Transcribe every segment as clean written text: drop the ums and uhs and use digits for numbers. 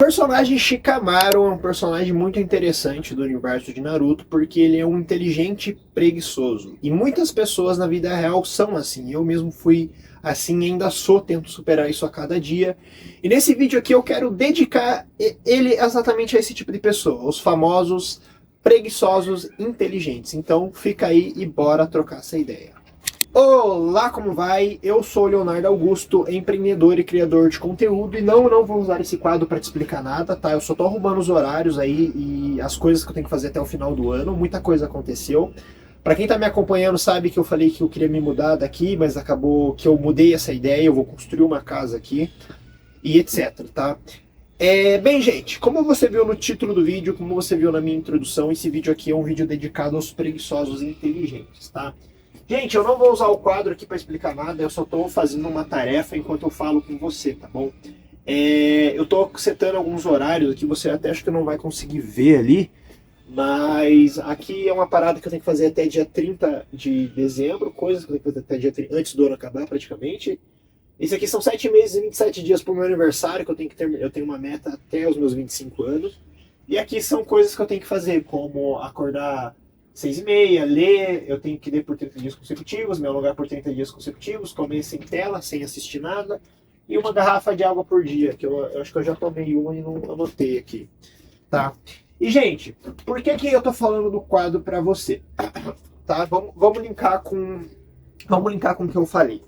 O personagem Shikamaru é um personagem muito interessante do universo de Naruto, porque ele é um inteligente preguiçoso. E muitas pessoas na vida real são assim. Eu mesmo fui assim e ainda sou, tento superar isso a cada dia. E nesse vídeo aqui eu quero dedicar ele exatamente a esse tipo de pessoa, os famosos preguiçosos inteligentes. Então fica aí e bora trocar essa ideia. Olá, como vai? Eu sou o Leonardo Augusto, empreendedor e criador de conteúdo, e não vou usar esse quadro para te explicar nada, tá? Eu só tô arrumando os horários aí e as coisas que eu tenho que fazer até o final do ano, muita coisa aconteceu. Para quem tá me acompanhando sabe que eu falei que eu queria me mudar daqui, mas acabou que eu mudei essa ideia, eu vou construir uma casa aqui e etc, tá? Bem, gente, como você viu no título do vídeo, como você viu na minha introdução, esse vídeo aqui é um vídeo dedicado aos preguiçosos inteligentes, tá? Gente, eu não vou usar o quadro aqui para explicar nada, eu só estou fazendo uma tarefa enquanto eu falo com você, tá bom? Eu estou setando alguns horários aqui, você até acho que não vai conseguir ver ali, mas aqui é uma parada que eu tenho que fazer até dia 30 de dezembro, coisas que eu tenho que fazer até dia 30, antes do ano acabar praticamente. Esse aqui são 7 meses e 27 dias para o meu aniversário, que eu tenho que terminar, eu tenho uma meta até os meus 25 anos. E aqui são coisas que eu tenho que fazer, como acordar 6h30, ler, eu tenho que ler por 30 dias consecutivos, me alongar por 30 dias consecutivos, comer sem tela, sem assistir nada, e uma garrafa de água por dia, que eu acho que eu já tomei uma e não anotei aqui, tá? E, gente, por que eu tô falando do quadro pra você? Tá? Vamos linkar com o que eu falei.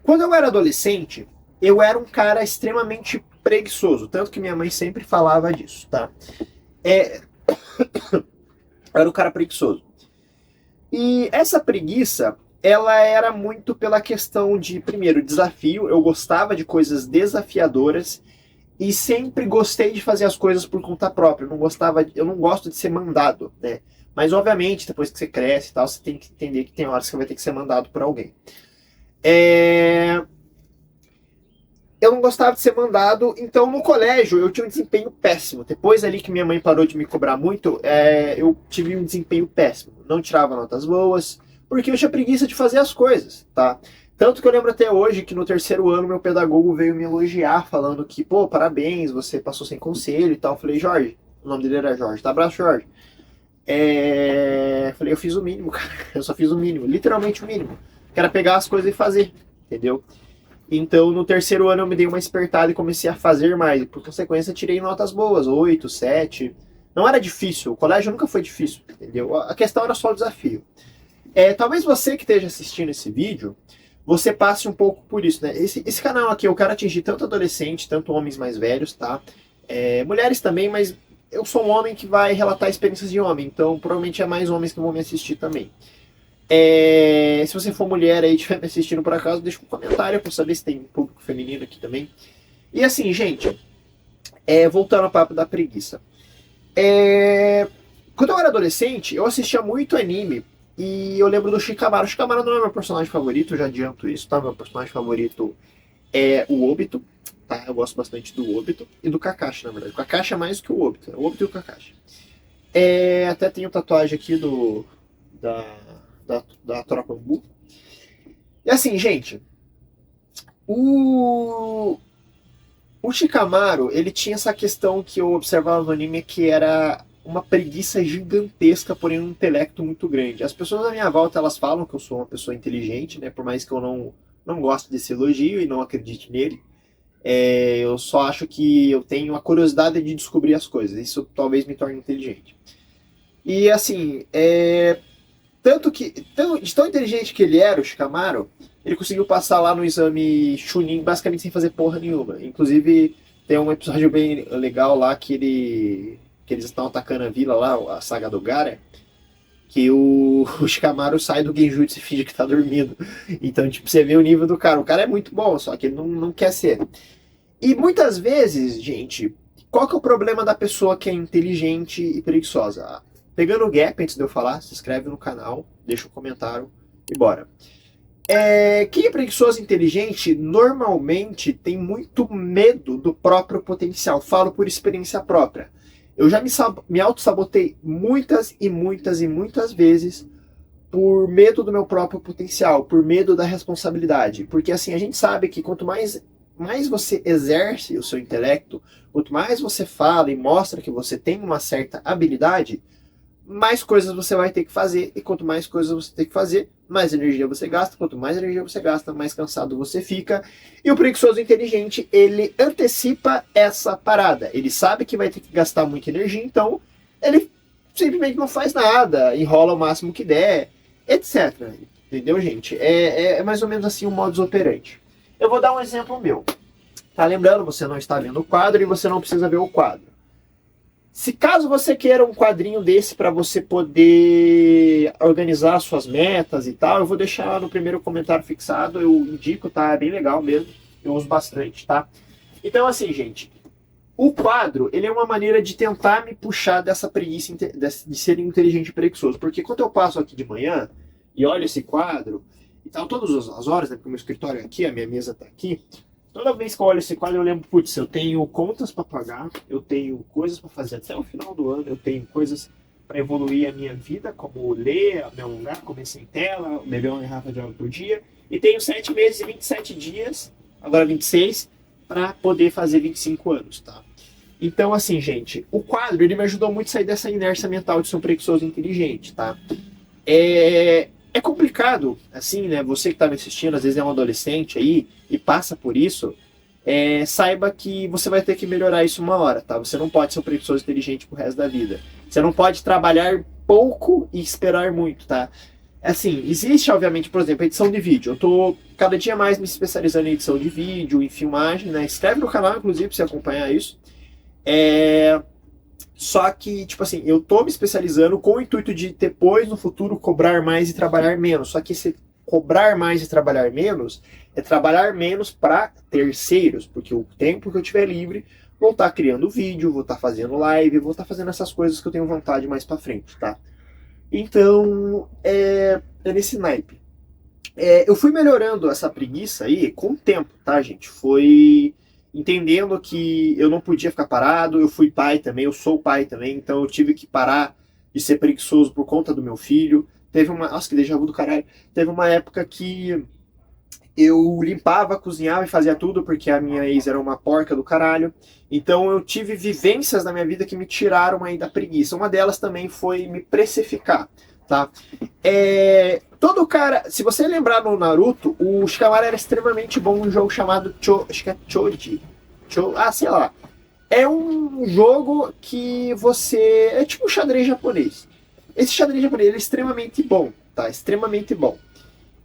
Quando eu era adolescente, eu era um cara extremamente preguiçoso, tanto que minha mãe sempre falava disso, tá? Era um cara preguiçoso. E essa preguiça, ela era muito pela questão de, primeiro, desafio. Eu gostava de coisas desafiadoras e sempre gostei de fazer as coisas por conta própria. Eu não gosto de ser mandado, né? Mas, obviamente, depois que você cresce e tal, você tem que entender que tem horas que você vai ter que ser mandado por alguém. Eu não gostava de ser mandado, então no colégio eu tinha um desempenho péssimo. Depois ali que minha mãe parou de me cobrar muito, eu tive um desempenho péssimo. Não tirava notas boas, porque eu tinha preguiça de fazer as coisas, tá? Tanto que eu lembro até hoje que no terceiro ano meu pedagogo veio me elogiar, falando que, pô, parabéns, você passou sem conselho e tal. Eu falei, Jorge, o nome dele era Jorge, tá? Abraço, Jorge. Falei, eu fiz o mínimo, cara. Eu só fiz o mínimo, literalmente o mínimo. Que era pegar as coisas e fazer, entendeu? Então, no terceiro ano eu me dei uma espertada e comecei a fazer mais. Por consequência, tirei notas boas, 8, 7. Não era difícil, o colégio nunca foi difícil, entendeu? A questão era só o desafio. Talvez você que esteja assistindo esse vídeo, você passe um pouco por isso, né? Esse canal aqui eu quero atingir tanto adolescente, tanto homens mais velhos, tá? Mulheres também, mas eu sou um homem que vai relatar experiências de homem, então provavelmente é mais homens que vão me assistir também. Se você for mulher aí e estiver me assistindo por acaso, deixa um comentário para saber se tem público feminino aqui também. E assim, gente, voltando ao papo da preguiça. Quando eu era adolescente, eu assistia muito anime e eu lembro do Shikamaru. O Shikamaru não é meu personagem favorito, eu já adianto isso, tá? Meu personagem favorito é o Obito, tá? Eu gosto bastante do Obito e do Kakashi, na verdade. O Kakashi é mais do que o Obito, o Obito e o Kakashi. Até tenho tatuagem aqui da Tropa Buu. E assim, gente, o Shikamaru, ele tinha essa questão que eu observava no anime, que era uma preguiça gigantesca, porém um intelecto muito grande. As pessoas à minha volta, elas falam que eu sou uma pessoa inteligente, né? Por mais que eu não goste desse elogio e não acredite nele. Eu só acho que eu tenho a curiosidade de descobrir as coisas. Isso talvez me torne inteligente. E assim, tanto que, de tão inteligente que ele era, o Shikamaru, ele conseguiu passar lá no exame Chunin basicamente sem fazer porra nenhuma. Inclusive, tem um episódio bem legal lá que eles estão atacando a vila lá, a saga do Gaara, que o Shikamaru sai do Genjutsu e finge que tá dormindo. Então, tipo, você vê o nível do cara. O cara é muito bom, só que ele não quer ser. E muitas vezes, gente, qual que é o problema da pessoa que é inteligente e preguiçosa? Pegando o gap, antes de eu falar, se inscreve no canal, deixa um comentário e bora. Quem é preguiçoso e inteligente normalmente tem muito medo do próprio potencial. Falo por experiência própria. Eu já me auto-sabotei muitas e muitas e muitas vezes por medo do meu próprio potencial, por medo da responsabilidade. Porque assim, a gente sabe que quanto mais mais você exerce o seu intelecto, quanto mais você fala e mostra que você tem uma certa habilidade, mais coisas você vai ter que fazer, e quanto mais coisas você tem que fazer, mais energia você gasta, quanto mais energia você gasta, mais cansado você fica, e o preguiçoso inteligente, ele antecipa essa parada, ele sabe que vai ter que gastar muita energia, então ele simplesmente não faz nada, enrola o máximo que der, etc. Entendeu, gente? É mais ou menos assim o modus operandi. Eu vou dar um exemplo meu. Tá lembrando, você não está vendo o quadro e você não precisa ver o quadro. Se caso você queira um quadrinho desse para você poder organizar suas metas e tal, eu vou deixar lá no primeiro comentário fixado, eu indico, tá? É bem legal mesmo, eu uso bastante, tá? Então assim, gente, o quadro, ele é uma maneira de tentar me puxar dessa preguiça de ser inteligente e preguiçoso, porque quando eu passo aqui de manhã e olho esse quadro e tal, todas as horas, né, porque o meu escritório é aqui, a minha mesa tá aqui, toda vez que eu olho esse quadro, eu lembro, putz, eu tenho contas para pagar, eu tenho coisas para fazer até o final do ano, eu tenho coisas para evoluir a minha vida, como ler, me alongar, comer sem tela, beber uma garrafa de água por dia, e tenho 7 meses e 27 dias, agora 26, para poder fazer 25 anos, tá? Então, assim, gente, o quadro, ele me ajudou muito a sair dessa inércia mental de ser um preguiçoso inteligente, tá? É complicado, assim, né? Você que está me assistindo, às vezes é um adolescente aí e passa por isso, saiba que você vai ter que melhorar isso uma hora, tá? Você não pode ser um preguiçoso inteligente pro resto da vida. Você não pode trabalhar pouco e esperar muito, tá? Assim, existe, obviamente, por exemplo, a edição de vídeo. Eu tô cada dia mais me especializando em edição de vídeo, em filmagem, né? Inscreve no canal, inclusive, pra você acompanhar isso. Só que, tipo assim, eu tô me especializando com o intuito de depois, no futuro, cobrar mais e trabalhar menos. Só que esse cobrar mais e trabalhar menos é trabalhar menos para terceiros, porque o tempo que eu tiver livre, vou estar criando vídeo, vou estar fazendo live, vou estar fazendo essas coisas que eu tenho vontade mais para frente, tá? Então, é nesse naipe. Eu fui melhorando essa preguiça aí com o tempo, tá, gente? Foi entendendo que eu não podia ficar parado, eu fui pai também, eu sou pai também, então eu tive que parar de ser preguiçoso por conta do meu filho. Nossa, que déjà vu do caralho. Teve uma época que eu limpava, cozinhava e fazia tudo, porque a minha ex era uma porca do caralho. Então eu tive vivências na minha vida que me tiraram aí da preguiça. Uma delas também foi me precificar, tá? Todo cara, se você lembrar no Naruto, o Shikamaru era extremamente bom num jogo chamado acho que é Choji. Sei lá. É um jogo que você... É tipo um xadrez japonês. Esse xadrez japonês ele é extremamente bom, tá? Extremamente bom.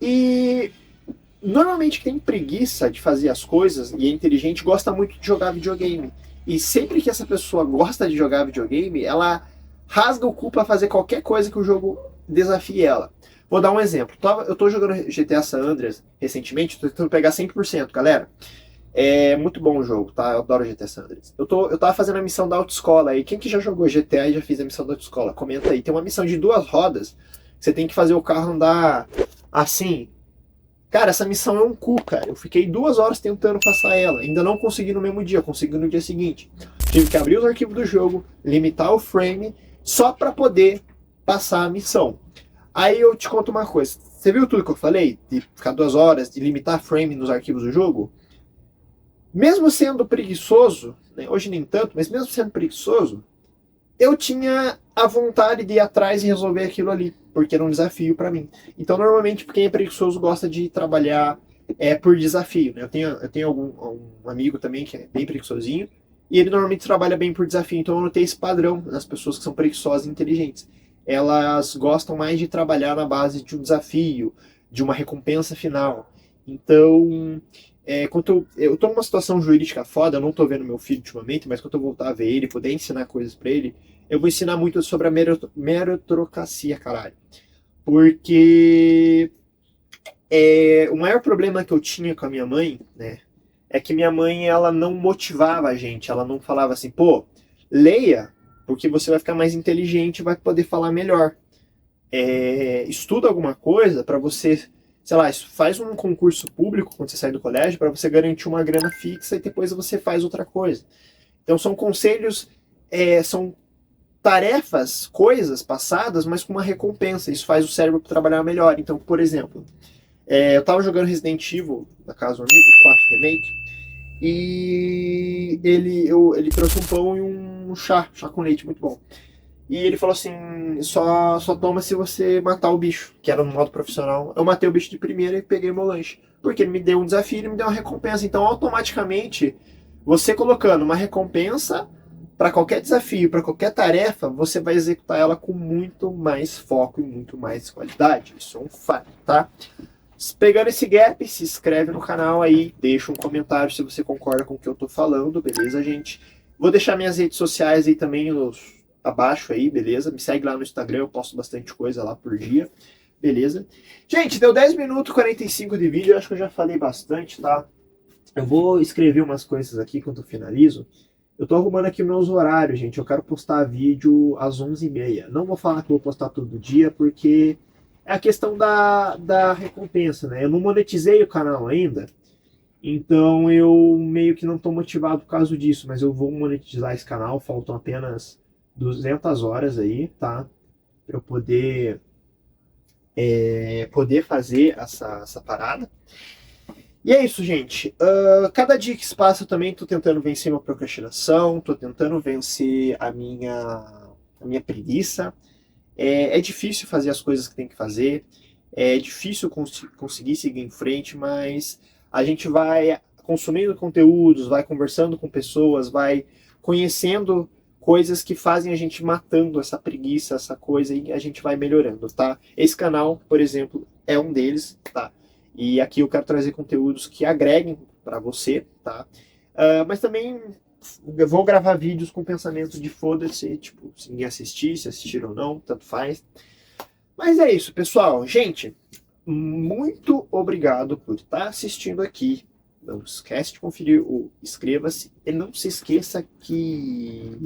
E normalmente quem tem preguiça de fazer as coisas e é inteligente gosta muito de jogar videogame. E sempre que essa pessoa gosta de jogar videogame, ela rasga o cu pra fazer qualquer coisa que o jogo desafie ela. Vou dar um exemplo. Eu tô jogando GTA San Andreas recentemente, tô tentando pegar 100%, galera. É muito bom o jogo, tá? Eu adoro GTA San Andreas. Eu tava fazendo a missão da autoescola aí. Quem que já jogou GTA e já fez a missão da autoescola? Comenta aí. Tem uma missão de 2 rodas. Você tem que fazer o carro andar assim. Cara, essa missão é um cu, cara. Eu fiquei 2 horas tentando passar ela. Ainda não consegui no mesmo dia, consegui no dia seguinte. Tive que abrir os arquivos do jogo, limitar o frame, só pra poder passar a missão. Aí eu te conto uma coisa. Você viu tudo que eu falei? De ficar 2 horas, de limitar frame nos arquivos do jogo? Mesmo sendo preguiçoso, né, hoje nem tanto, mas mesmo sendo preguiçoso, eu tinha a vontade de ir atrás e resolver aquilo ali, porque era um desafio para mim. Então, normalmente, quem é preguiçoso gosta de trabalhar por desafio, né? Eu tenho um amigo também que é bem preguiçosinho, e ele normalmente trabalha bem por desafio. Então, eu notei esse padrão nas pessoas que são preguiçosas e inteligentes. Elas gostam mais de trabalhar na base de um desafio, de uma recompensa final. Então, quando eu tô numa situação jurídica foda, eu não tô vendo meu filho ultimamente, mas quando eu voltar a ver ele, poder ensinar coisas pra ele, eu vou ensinar muito sobre a meritocracia, caralho. Porque o maior problema que eu tinha com a minha mãe, né, é que minha mãe, ela não motivava a gente, ela não falava assim, pô, leia, porque você vai ficar mais inteligente e vai poder falar melhor. Estuda alguma coisa para você, sei lá, faz um concurso público quando você sai do colégio para você garantir uma grana fixa e depois você faz outra coisa. Então são conselhos, são tarefas, coisas passadas, mas com uma recompensa. Isso faz o cérebro trabalhar melhor. Então, por exemplo, eu tava jogando Resident Evil, na casa do amigo, 4 Remake, E ele trouxe um pão e um chá com leite, muito bom. E ele falou assim, só toma se você matar o bicho, que era no modo profissional. Eu matei o bicho de primeira e peguei meu lanche. Porque ele me deu um desafio, ele me deu uma recompensa. Então, automaticamente, você colocando uma recompensa para qualquer desafio, para qualquer tarefa, você vai executar ela com muito mais foco e muito mais qualidade. Isso é um fato, tá? Pegando esse gap, se inscreve no canal aí, deixa um comentário se você concorda com o que eu tô falando, beleza, gente? Vou deixar minhas redes sociais aí também abaixo aí, beleza? Me segue lá no Instagram, eu posto bastante coisa lá por dia, beleza? Gente, deu 10 minutos e 45 de vídeo, eu acho que eu já falei bastante, tá? Eu vou escrever umas coisas aqui enquanto eu finalizo. Eu tô arrumando aqui meus horários, gente. Eu quero postar vídeo às 11h30. Não vou falar que eu vou postar todo dia, porque é a questão da recompensa, né? Eu não monetizei o canal ainda, então eu meio que não tô motivado por causa disso, mas eu vou monetizar esse canal. Faltam apenas 200 horas aí, tá? Pra eu poder fazer essa parada. E é isso, gente. Cada dia que se passa eu também tô tentando vencer minha procrastinação, tô tentando vencer a minha preguiça. É difícil fazer as coisas que tem que fazer, é difícil conseguir seguir em frente, mas a gente vai consumindo conteúdos, vai conversando com pessoas, vai conhecendo coisas que fazem a gente matando essa preguiça, essa coisa, e a gente vai melhorando, tá? Esse canal, por exemplo, é um deles, tá? E aqui eu quero trazer conteúdos que agreguem para você, tá? Mas também eu vou gravar vídeos com pensamento de foda-se, tipo, se ninguém assistir, se assistir ou não, tanto faz. Mas é isso, pessoal. Gente, muito obrigado por estar assistindo aqui. Não esquece de conferir o inscreva-se e não se esqueça que